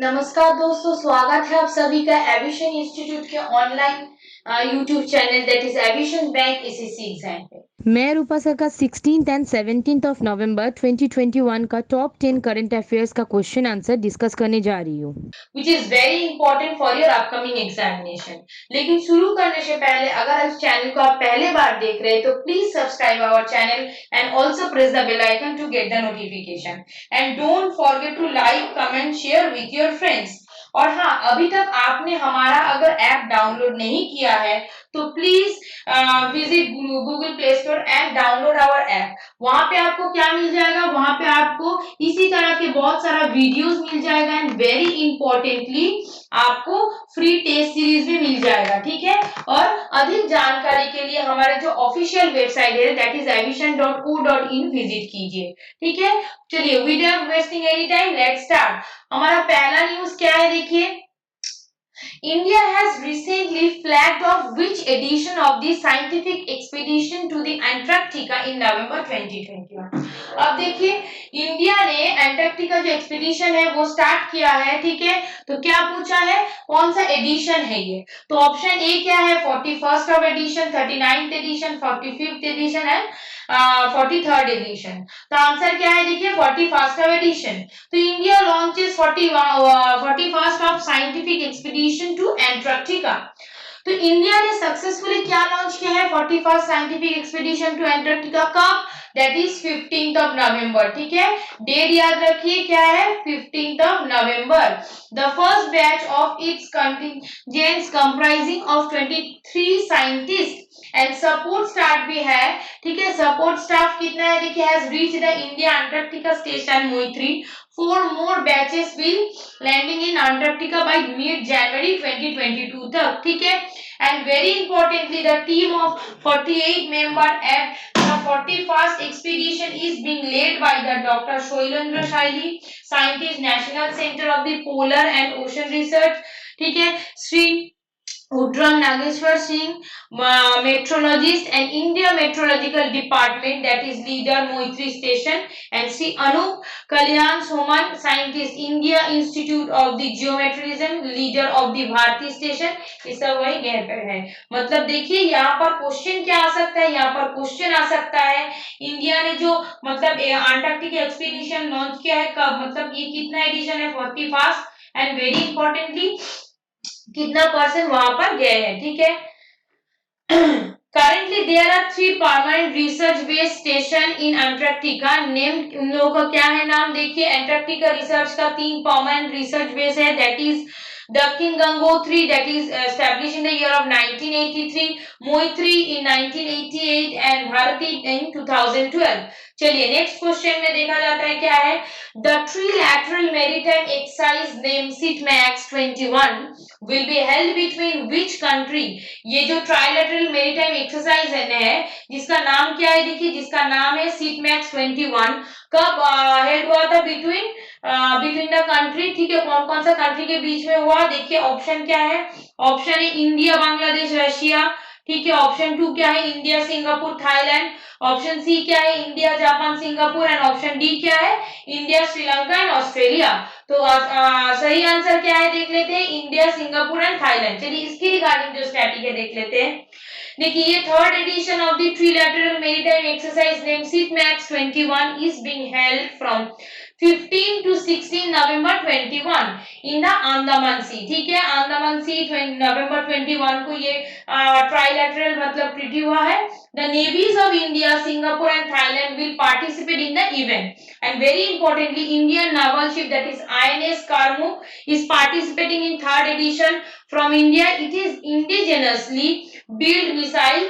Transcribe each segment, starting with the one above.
नमस्कार दोस्तों, स्वागत है आप सभी का एविशन इंस्टीट्यूट के online YouTube channel that is evasion bank SSC exam पे। मैं रूपा सर का 16th and 17th of November 2021 का टॉप 10 करंट अफेयर्स का क्वेश्चन आंसर डिस्कस करने जा रही हूँ। Which is very important for your upcoming examination. लेकिन शुरू करने से पहले अगर इस चैनल को आप पहले बार देख रहे हैं तो please subscribe our channel and also press the bell icon to get the notification and don't forget to like comment share with your friends. और हाँ, अभी तक आपने हमारा अगर ऐप डाउनलोड नहीं किया है तो please visit Google Play Store and download our app. वहां पे आपको क्या मिल जाएगा, वहां पे आपको इसी तरह के बहुत सारा वीडियोस मिल जाएगा एंड वेरी इंपॉर्टेंटली आपको फ्री टेस्ट सीरीज भी मिल जाएगा, ठीक है। और अधिक जानकारी के लिए हमारे जो ऑफिशियल वेबसाइट है दैट इज aviation.co.in विजिट कीजिए, ठीक है। चलिए without wasting any time let's start. हमारा पहला न्यूज क्या है, देखिए। India has recently flagged off which edition of the scientific expedition to the Antarctica in November 2021। अब देखिए, इंडिया ने एंटार्क्टिका जो एक्सपीडिशन है वो स्टार्ट किया है, ठीक है। तो क्या पूछा है, कौन सा एडिशन है ये? तो ऑप्शन ए क्या है, 41st of edition, 39th edition, 45th edition and 43rd edition. तो आंसर क्या है, देखिए 41st ऑफ एडिशन। तो India launches 41st of scientific expedition to Antarctica. तो इंडिया ने सक्सेसफुली क्या लॉन्च किया है, 41st scientific expedition to Antarctica. कब? That is 15th of November, ठीक है। डेट याद रखिए, क्या है, 15th of November. The first batch of its contingents comprising of 23 scientist and support staff भी है, ठीक है। सपोर्ट स्टाफ कितना है, देखिए, has reached the India Antarctica station Maitri. 4 more batches will landing in Antarctica by mid January 2022 तक, ठीक है। And very importantly, the team of 48 member at the 41st expedition is being led by the Dr. Shoilendra Shaili, scientist, National Center of the Polar and Ocean Research, ठीक है। Shri Udram Nageshwar Singh, meteorologist and India Meteorological Department, that is leader Moitri Station, and Sri Anup Kalyan Soman, scientist India Institute of the Geometrism, leader of the Bharti Station। ये सब वही गैर पर है। मतलब देखिए यहाँ पर क्वेश्चन क्या आ सकता है, यहाँ पर क्वेश्चन आ सकता है इंडिया ने जो मतलब अंटार्कटिक एक्सपीडिशन लॉन्च किया है कब, मतलब ये कितना एडिशन है, 41st एंड वेरी इंपॉर्टेंटली कितना परसेंट वहां पर गए हैं, ठीक है। Currently there are 3 permanent research based station in Antarctica named, उन लोगों का क्या है नाम, देखिए। एंटार्क्टिका रिसर्च का 3 permanent research base है, that is Dakin Gangotri, that is established in the year of 1983, Moitri in 1988 and Bharati in 2012। चलिए नेक्स्ट क्वेश्चन में देखा जाता है क्या है, the trilateral maritime exercise name SITMEX 21 will be held between which country। ये जो ट्राइलैटरल मैरीटाइम एक्सरसाइज है जिसका नाम क्या है, देखिए, जिसका नाम है सिटमैक्स 21, कब हेल्ड हुआ था, बिटवीन द कंट्री, ठीक है। कौन कौन सा कंट्री के बीच में हुआ, देखिए ऑप्शन क्या है, ऑप्शन है इंडिया, बांग्लादेश, रशिया, ठीक है। ऑप्शन 2 क्या है, India, Singapore, Thailand. Option C क्या है, India, Japan, Singapore and option D क्या है, इंडिया, श्रीलंका एंड ऑस्ट्रेलिया। तो सही आंसर क्या है, देख लेते हैं, इंडिया, सिंगापुर एंड थाईलैंड। चलिए इसकी रिगार्डिंग जो स्टैटिक है देख लेते हैं। देखिए ये 3rd edition of the trilateral maritime exercise name SITMEX 21 is being held from 15 to 16 November 21 in the Andaman Sea, ठीक है। अंडमान सी नवंबर 21 को ये ट्राइलैटरल मतलब ट्रीटी हुआ है। The navies of India, Singapore and Thailand will participate in the event, and very importantly Indian naval ship that is INS Karmuk is participating in 3rd edition from India। It is indigenously built missile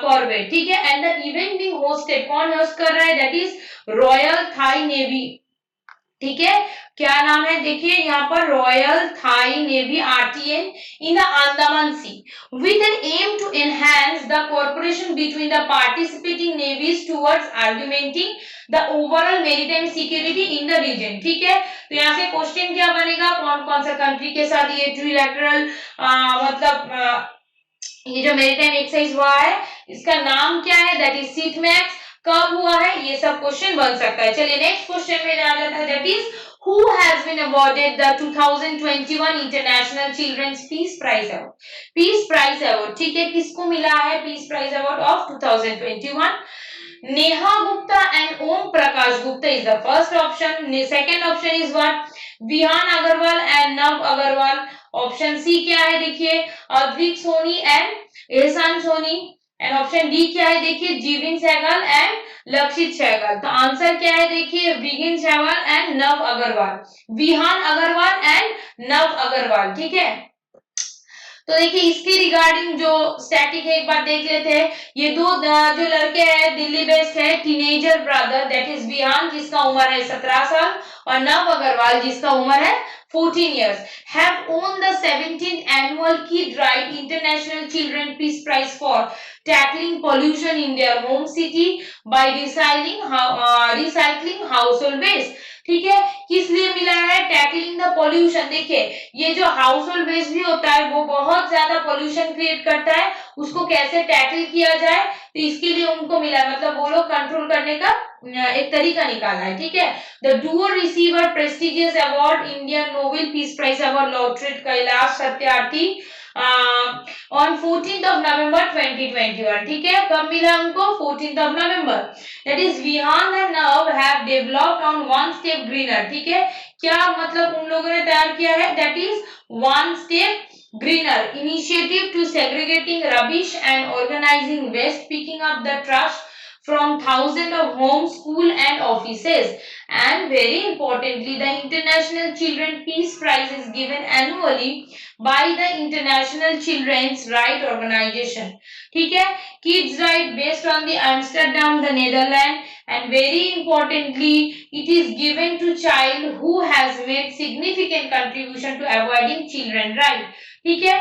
corvette, ठीक है। And the event being hosted, कौन host कर रहा है, that is Royal Thai Navy, ठीक है। क्या नाम है, देखिए यहाँ पर Royal Thai Navy RTN in the Andaman Sea with an aim to enhance the cooperation between the participating navies towards augmenting the overall maritime security in the region, ठीक है। तो यहाँ से क्वेश्चन क्या बनेगा, कौन कौन सा कंट्री के साथ ये ट्रिलैटरल मतलब ये जो मैरीटाइम एक्सरसाइज हुआ है इसका नाम क्या है, दैट इज सिटमैक्स। कब हुआ है, ये सब क्वेश्चन बन सकता है। चलिए नेक्स्ट क्वेश्चन में आ जाता है, that is who has been awarded the 2021 international children's peace prize award. Peace prize award, ठीक है, किसको मिला है peace prize award of 2021? Neha Gupta and Om Prakash Gupta is the first option. Second option is what? Vihan Agarwal and Nav Agarwal. Option C क्या है देखिए? Advik Soni and एहसान Soni. And option D क्या है देखिए? जीविन सहगल एंड लक्षित सहगल। तो आंसर क्या है देखिए? विगिन सहगल एंड नव अग्रवाल, विहान अग्रवाल एंड नव अग्रवाल, ठीक है। तो देखिए इसके रिगार्डिंग जो स्टैटिक है एक बार देख लेते हैं। ये दो जो लड़के हैं दिल्ली बेस्ड है, teenager brother, that is Vihan जिसका उम्र है 17 साल और नव अग्रवाल जिसका उम्र है 14 years, have won the 17th annual Kid Right International Children Peace Prize for tackling pollution in their home city by recycling household waste। ठीक है, किस लिए मिला है? Tackling the pollution. देखिए ये जो हाउस होल्ड वेस्ट भी होता है वो बहुत ज्यादा पॉल्यूशन क्रिएट करता है, उसको कैसे टैकल किया जाए, तो इसके लिए उनको मिला है, मतलब वो लोग कंट्रोल करने का एक तरीका निकाला है, ठीक है। The duo receiver prestigious award Indian Nobel peace prize award laureate Kailash Satyarthi on 14th of November 2021, ठीक है। कब मिला उनको? 14th of November। That is Vihaan and now have developed on one step greener, ठीक है। क्या मतलब उन लोगों ने तैयार किया है? That is one step greener initiative to segregating rubbish and organizing waste, picking up the trash from thousands of homes, school and offices. And very importantly, the International Children Peace Prize is given annually by the International Children's Right Organization, ठीक है, Kids Right, based on the Amsterdam, the Netherlands, and very importantly it is given to child who has made significant contribution to avoiding children right, ठीक है।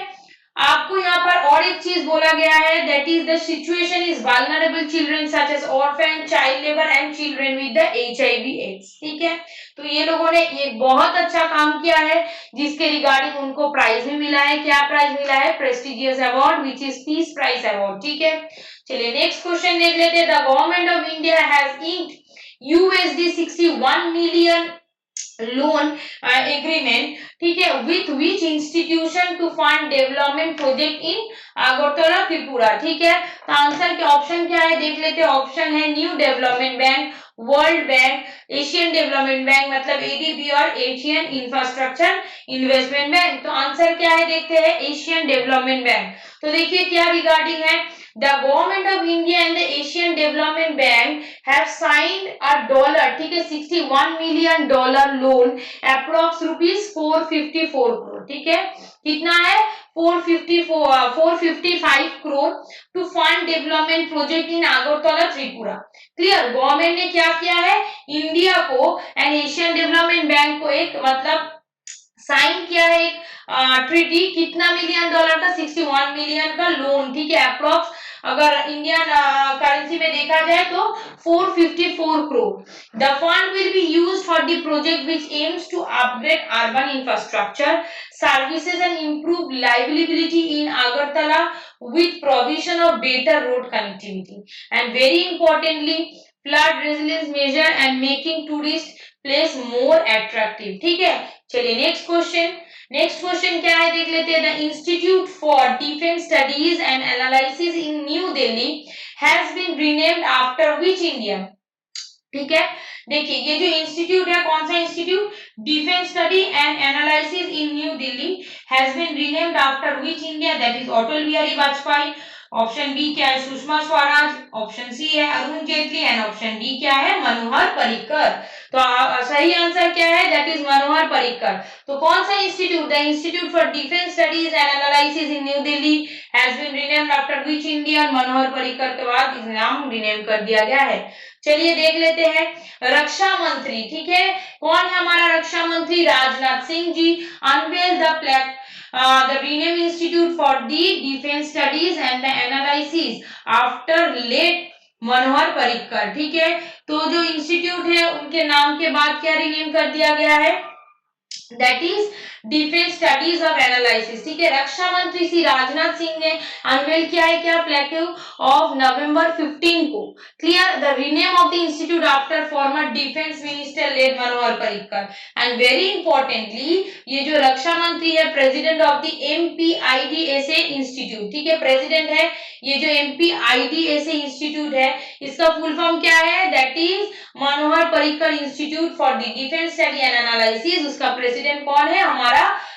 आपको यहाँ पर और एक चीज बोला गया है, that is the situation is vulnerable children such as orphan, child labour and children with the HIV AIDS, ठीक है। तो ये लोगों ने ये बहुत अच्छा काम किया है जिसके रिगार्डिंग उनको प्राइज भी मिला है। क्या प्राइज मिला है? Prestigious award which is peace prize award, ठीक है। चलिए नेक्स्ट क्वेश्चन देख लेते हैं। The government of India has inked USD 61 million loan agreement, ठीक है, with which institution to fund development project in Agartala Tripura, ठीक है। तो आंसर के ऑप्शन क्या है देख लेते हैं। ऑप्शन है new development bank, world bank, Asian development bank मतलब ADB और एशियन इंफ्रास्ट्रक्चर इन्वेस्टमेंट बैंक। तो आंसर क्या है देखते हैं, एशियन डेवलपमेंट बैंक। तो देखिए क्या रिगार्डिंग है, the government of India and the Asian Development Bank have signed a dollar, ठीक है, $61 million loan approx rupees 454 crore, ठीक है। कितना है? 455 crore to fund development project in Agartala Tripura. Clear, government ने क्या किया है, इंडिया को एंड एशियन डेवलपमेंट बैंक को एक मतलब साइन किया है एक ट्रीटी, कितना $1 million का? 61 मिलियन का लोन, ठीक है, अप्रोक्स अगर इंडियन करेंसी में देखा जाए तो 454 crore. The fund will be used for the project which aims to upgrade urban infrastructure services and improve liveability in Agartala with provision of better road connectivity and very importantly flood resilience measure and making tourist place more attractive, ठीक है। चलिए next question क्या है देख लेते हैं। The institute for defence studies and analysis in New Delhi has been renamed after which India, ठीक है। देखिए ये जो इंस्टीट्यूट है कौन सा institute, defence study and analysis in New Delhi has been renamed after which India, that is Atal Bihari Vajpayee. Option B क्या है, सुषमा स्वराज। ऑप्शन सी है Arun Jaitley and option D क्या है, मनोहर पर्रिकर। तो सही आंसर क्या है, दैट इज मनोहर पर्रिकर। तो कौन सा institute, the institute for defence studies and analysis in New Delhi has been renamed after which Indian, Manohar Parrikar के बाद इस नाम रीनेम कर दिया गया है। चलिए देख लेते हैं रक्षा मंत्री, ठीक है, कौन है हमारा रक्षा मंत्री, Rajnath Singh ji unwell the renamed institute for the defense studies and the analysis after late Manohar Parrikar, ठीक है। तो जो इंस्टीट्यूट है उनके नाम के बाद क्या रिनेम कर दिया गया है, that is defence studies of analysis. ठीक है, रक्षा मंत्री श्री राजनाथ सिंह ने अनवेल किया है क्या, प्लेक्यू ऑफ नवंबर 15 को। Clear, the rename of the institute after former defence minister led Manohar Parrikar. And very importantly ये जो रक्षा मंत्री है president of the MPIDSA institute. ठीक है, प्रेसिडेंट है ये जो एमपीआईडीएसए इंस्टीट्यूट है, इसका फुल फॉर्म क्या है, that is Manohar Parrikar institute for the defence study and analysis. उसका प्रेसिडेंट कौन है, हमारा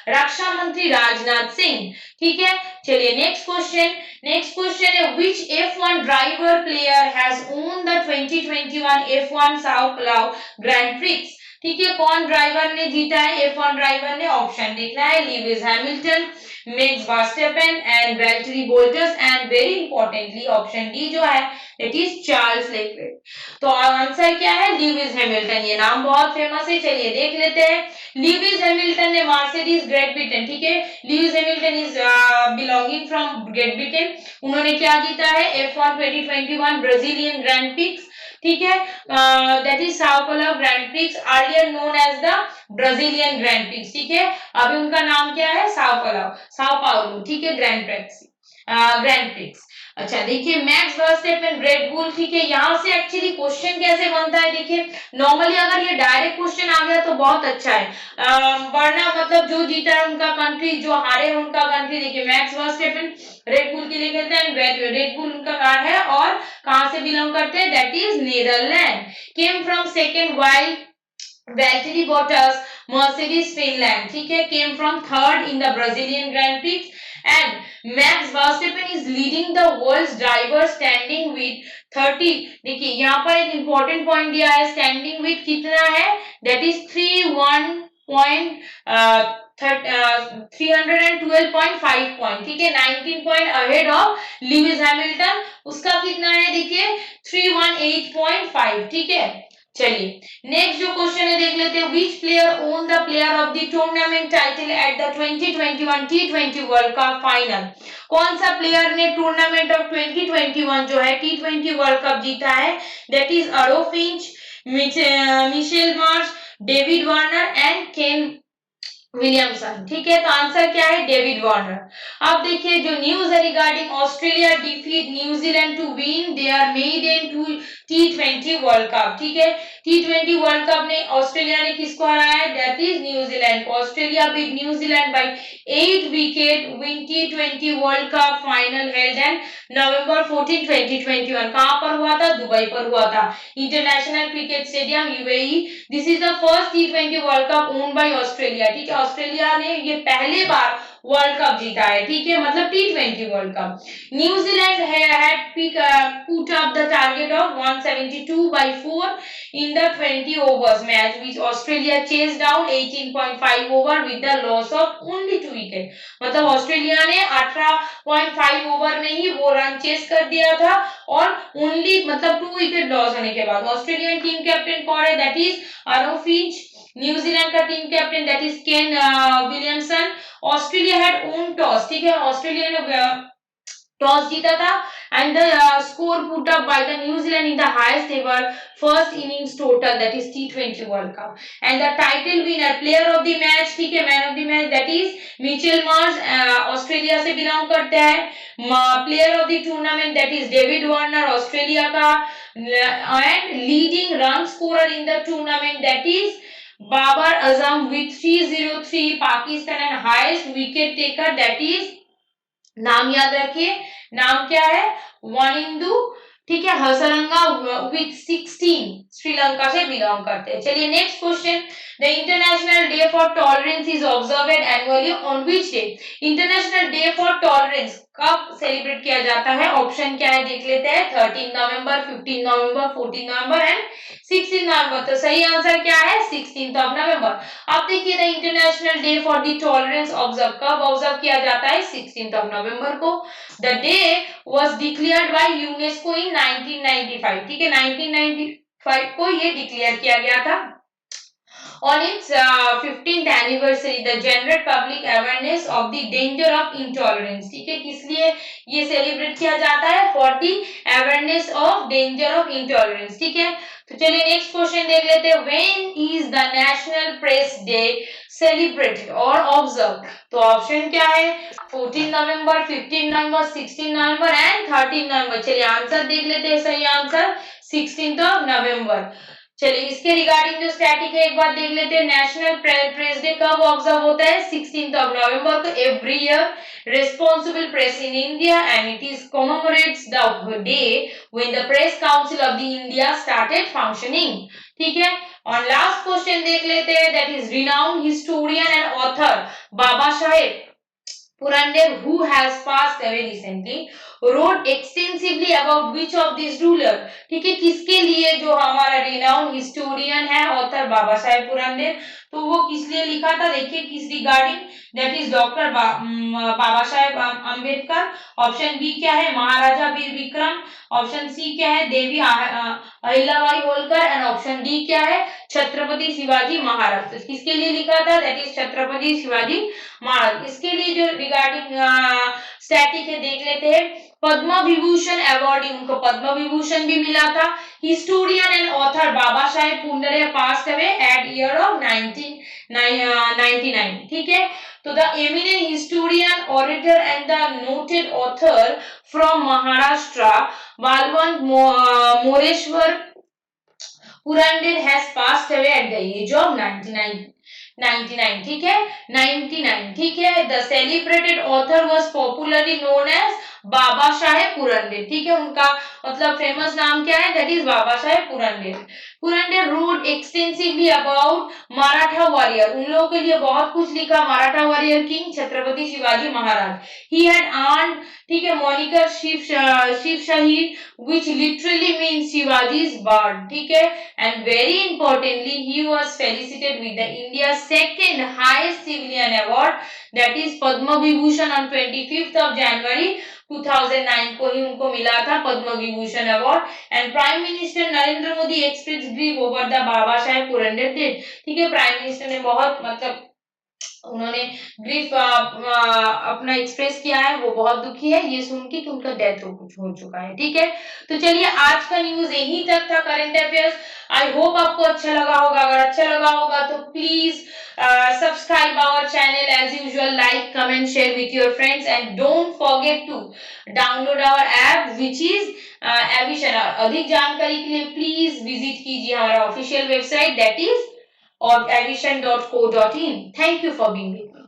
रक्षा मंत्री राजनाथ सिंह। ठीक है, चलिए नेक्स्ट क्वेश्चन। नेक्स्ट क्वेश्चन है which F1 driver player has won the 2021 F1 Sao Paulo Grand Prix. ठीक है, कौन ड्राइवर ने जीता है F1 ड्राइवर ने, ऑप्शन देखना है, Lewis Hamilton, Max Verstappen and Valtteri Bottas and very importantly option D जो है दैट इज चार्ल्स लेक्लेट। तो आंसर क्या है, लीविस हैमिल्टन। ये नाम बहुत फेमस है, चलिए देख लेते हैं। लीविस हैमिल्टन ने मर्सिडीज ग्रेट ब्रिटेन, ठीक है, Lewis Hamilton is belonging from great Britain. उन्होंने क्या जीता है, F1 2021 ब्राजीलियन ग्रैंड प्रिक्स। ठीक है, that is Sao Paulo Grand Prix, earlier known as the Brazilian Grand Prix. ठीक है, अभी उनका नाम क्या है, साओ पाउलो। ठीक है, ग्रैंड प्रिक्स। अच्छा देखिए, मैक्स वर्स्टेपेन रेड बुल। ठीक है, यहाँ से एक्चुअली क्वेश्चन कैसे बनता है, देखिए नॉर्मली अगर ये डायरेक्ट क्वेश्चन आ गया तो बहुत अच्छा है, वरना मतलब जो जीता है उनका कंट्री, जो हारे उनका कंट्री। देखिए मैक्स वर्स्टेपेन रेड बुल के लिए खेलते हैं, रेड बुल उनका कार है और कहां से बिलोंग करते हैं, that is Netherland. Came from second wild Valtteri Bottas, Mercedes Finland, ठीक है, came from third in the Brazilian Grand Prix and Max Verstappen is leading the world's driver standing with 30। देखिए यहाँ पर एक important point दिया है, standing with कितना है, that is 312.5 पॉइंट। ठीक है, 19 point ahead of Lewis Hamilton. उसका कितना है, देखिए 318.5। ठीक है, चलिए नेक्स्ट जो क्वेश्चन है देख लेते हैं, विच player own the player of the tournament title at the 2021 T20 world cup final. कौन सा प्लेयर ने टूर्नामेंट ऑफ 2021 जो है T20 वर्ल्ड कप जीता है, that is Aaron Finch, Mitchell Marsh, David Warner and Kane Williamson. ठीक है, तो आंसर क्या है, डेविड वार्नर। अब देखिए जो न्यूज है regarding Australia defeat New Zealand to win there maiden T20 world cup. ठीक है, T20 वर्ल्ड कप ने ऑस्ट्रेलिया ने किसको हराया है, दैट इज न्यूजीलैंड को। Australia beat New Zealand bye 8 wicket win T20 world cup final held and November 14 2021। कहां पर हुआ था, दुबई पर हुआ था, international cricket stadium UAE. This is the first T20 world cup own by Australia. ठीक है, ऑस्ट्रेलिया ने ये पहली बार वर्ल्ड कप जीता है। ठीक है, मतलब T20 world cup. New Zealand had put up the target of 172/4 in the 20 overs match which Australia chased down 18.5 over with the loss of only 2 wicket। मतलब ऑस्ट्रेलिया ने 18.5 ओवर में ही वो रन चेस कर दिया था और ओनली मतलब 2 विकेट लॉस होने के बाद। ऑस्ट्रेलियन टीम कैप्टन कौन है, that is Aaron Finch. New Zealand का team captain that is Kane Williamson. Australia had won toss. ठीक है, ऑस्ट्रेलिया ने टॉस जीता था and the score put up by the New Zealand in the highest ever first innings total, that is T20 World Cup, and the title winner player of the match, ठीक है, man of the match that is Mitchell Marsh, Australia से belong करता है। Player of the tournament that is David Warner, Australia का, and leading run scorer in the tournament that is Babar Azam with 303 Pakistan, and highest wicket taker that is, नाम याद रखिए, नाम क्या है, वनिंदु। ठीक है, हसरंगा विथ 16 श्रीलंका से बिलोंग करते हैं। चलिए next question, the international day for tolerance is observed annually on which day. International day for tolerance कब सेलिब्रेट किया जाता है, ऑप्शन क्या है देख लेते हैं, 13 नवंबर, 15 नवंबर, 14 नवंबर एंड 16 नवंबर। तो सही आंसर क्या है, 16 नवंबर। अब देखिए the international day for the tolerance observe कब ऑब्जर्व किया जाता है, 16 नवंबर को। The day was declared by UNESCO इन 1995। ठीक है, 1995 को ये डिक्लेयर किया गया था। On its 15th anniversary, the general public awareness of the danger of intolerance। ठीक है, किस लिए ये सेलिब्रेट किया जाता है, for the awareness of danger of intolerance। ठीक है, तो चलिए नेक्स्ट क्वेश्चन देख लेते हैं, when is the national press day celebrated और ऑब्जर्व। तो ऑप्शन क्या है? 14 नवंबर, 15 नवंबर, 16 नवंबर एंड 13 नवंबर। चलिए आंसर देख लेते हैं। सही आंसर 16 नवंबर। चलिए इसके रिगार्डिंग जो स्टैटिक है एक बार देख लेते हैं। नेशनल प्रेस डे कब ऑब्जर्व होता है? 16 नवंबर को every year. Responsible press in India, and it is commemorates the day when the Press Council of the India started functioning. ठीक है। और लास्ट क्वेश्चन देख लेते हैं, that is renowned historian and author Baba Saheb Purander, who has passed away recently, wrote extensively about which of these ruler. ठीक है, किसके लिए? जो हमारा renowned historian है author बाबा साहेब पुरंदर, तो वो किस लिए लिखा था? देखिए किस regarding, that is doctor Baba Saheb Ambedkar. Option B क्या है? महाराजा वीर विक्रम। ऑप्शन सी क्या है? Devi Ahilyabai Holkar. And option D क्या है? छत्रपति शिवाजी महाराज। तो किसके लिए लिखा था? That is Chhatrapati Shivaji Maharaj. इसके लिए जो रिगार्डिंग स्टैटिक है देख लेते हैं। पद्म विभूषण अवार्ड, उनको पद्म विभूषण भी मिला था। Historian and author Baba Saheb Purandare passed away at year of 1999। ठीक है। तो the eminent historian, auditor and the noted author from Maharashtra Balwant Moreshwar Purandare has passed away at the age of 99। ठीक है, 99। ठीक है। The celebrated author was popularly known as Baba Saheb Purandare. ठीक है, उनका मतलब फेमस नाम क्या है? That is Baba Saheb Purandare. Purandare road extensively about Maratha warrior, उन लोगों के लिए बहुत कुछ लिखा। Maratha warrior king Chhatrapati Shivaji Maharaj. He had earned, ठीक है, मॉनिकर शिव शहीद, which literally means Shivaji's bird. ठीक है। And very importantly, he was felicitated with the India's second highest civilian award, that is Padma Vibhushan on 25th of January 2009 को ही उनको मिला था Padma Vibhushan award. And prime minister Narendra Modi express grief over the Baba Saheb Purandare death. ठीक है, prime minister ने बहुत मतलब उन्होंने ग्रीफ अपना एक्सप्रेस किया है, वो बहुत दुखी है ये सुन के कि उनका डेथ हो चुका है। ठीक है, तो चलिए आज का न्यूज यहीं तक था, करंट अफेयर्स। आई होप आपको अच्छा लगा होगा। अगर अच्छा लगा होगा तो please subscribe our channel as usual, like comment share with your friends and don't forget to download our app which is aviation. अधिक जानकारी के लिए प्लीज विजिट कीजिए हमारा official website, that is or aviation.co.in. Thank you for being with me.